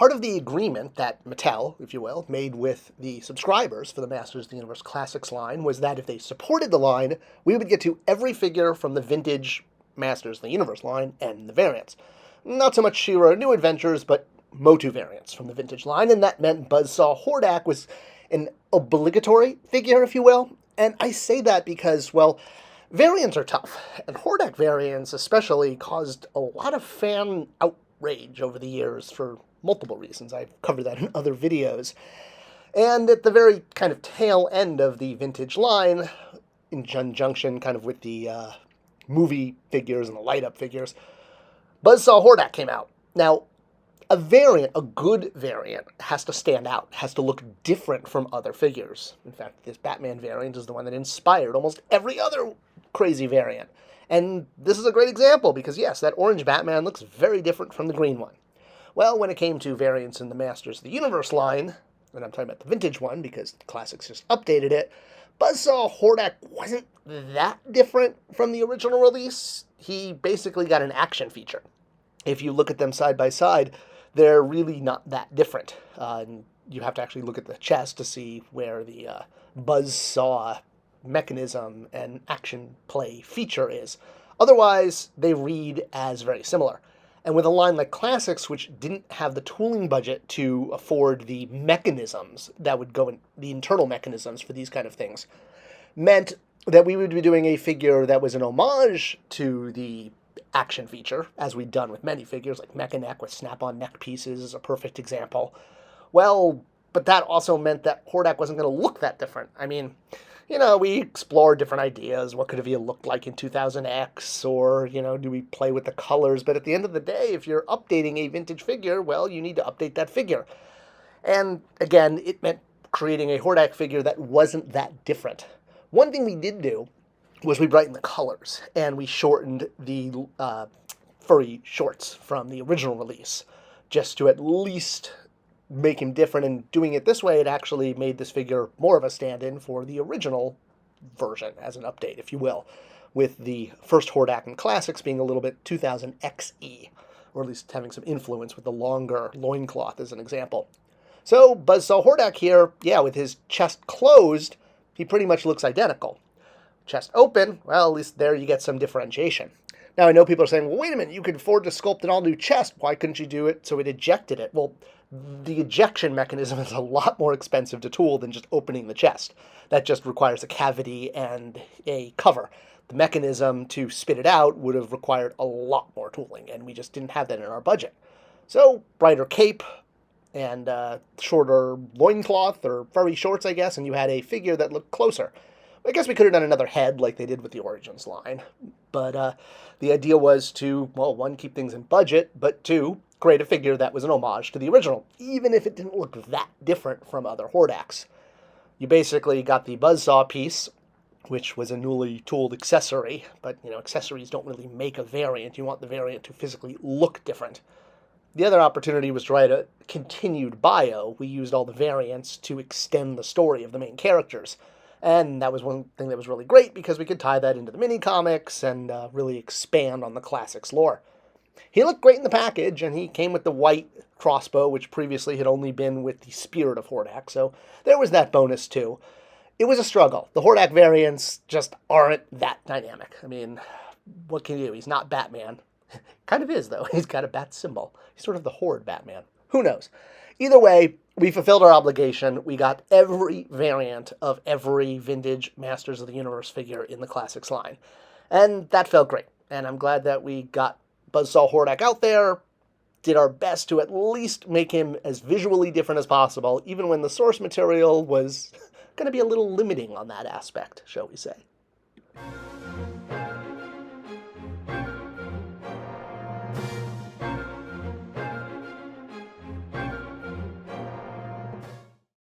part of the agreement that Mattel, if you will, made with the subscribers for the Masters of the Universe Classics line was that if they supported the line, we would get to every figure from the vintage Masters of the Universe line and the variants. Not so much She-Ra New Adventures, but MOTUC variants from the vintage line, and that meant Buzzsaw Hordak was an obligatory figure, if you will. And I say that because, well, variants are tough, and Hordak variants especially caused a lot of fan outrage over the years for multiple reasons. I've covered that in other videos. And at the very kind of tail end of the vintage line, in conjunction kind of with the movie figures and the light-up figures, Buzzsaw Hordak came out. Now, a variant, a good variant, has to stand out, has to look different from other figures. In fact, this Batman variant is the one that inspired almost every other crazy variant. And this is a great example because, yes, that orange Batman looks very different from the green one. Well, when it came to variants in the Masters of the Universe line, and I'm talking about the vintage one because the Classics just updated it, Buzzsaw Hordak wasn't that different from the original release. He basically got an action feature. If you look at them side by side, they're really not that different. And you have to actually look at the chest to see where the Buzzsaw mechanism and action play feature is. Otherwise, they read as very similar. And with a line like Classics, which didn't have the tooling budget to afford the mechanisms that would go in, the internal mechanisms for these kind of things, meant that we would be doing a figure that was an homage to the action feature, as we'd done with many figures, like Mecha Neck with snap-on neck pieces is a perfect example. Well, but that also meant that Hordak wasn't going to look that different. I mean, you know, we explored different ideas. What could it have looked like in 2000X? Or, you know, do we play with the colors? But at the end of the day, if you're updating a vintage figure, well, you need to update that figure. And again, it meant creating a Hordak figure that wasn't that different. One thing we did do was we brightened the colors, and we shortened the furry shorts from the original release, just to at least make him different. And doing it this way, it actually made this figure more of a stand-in for the original version, as an update, if you will, with the first Hordak and Classics being a little bit 2000XE, or at least having some influence with the longer loincloth as an example. So Buzzsaw Hordak here, yeah, with his chest closed, he pretty much looks identical. Chest open, well, at least there you get some differentiation. Now, I know people are saying, well, wait a minute, you could afford to sculpt an all-new chest. Why couldn't you do it so it ejected it? Well, the ejection mechanism is a lot more expensive to tool than just opening the chest. That just requires a cavity and a cover. The mechanism to spit it out would have required a lot more tooling, and we just didn't have that in our budget. So, brighter cape and shorter loincloth, or furry shorts, I guess, and you had a figure that looked closer. I guess we could have done another head like they did with the Origins line. But the idea was to, well, one, keep things in budget, but two, create a figure that was an homage to the original, even if it didn't look that different from other Hordaks. You basically got the Buzzsaw piece, which was a newly tooled accessory, but, you know, accessories don't really make a variant. You want the variant to physically look different. The other opportunity was to write a continued bio. We used all the variants to extend the story of the main characters. And that was one thing that was really great because we could tie that into the mini-comics and really expand on the Classics lore. He looked great in the package, and he came with the white crossbow, which previously had only been with the Spirit of Hordak, so there was that bonus too. It was a struggle. The Hordak variants just aren't that dynamic. I mean, what can you do? He's not Batman. Kind of is, though. He's got a bat symbol. He's sort of the Horde Batman. Who knows? Either way, we fulfilled our obligation. We got every variant of every vintage Masters of the Universe figure in the Classics line. And that felt great. And I'm glad that we got Buzzsaw Hordak out there, did our best to at least make him as visually different as possible, even when the source material was going to be a little limiting on that aspect, shall we say.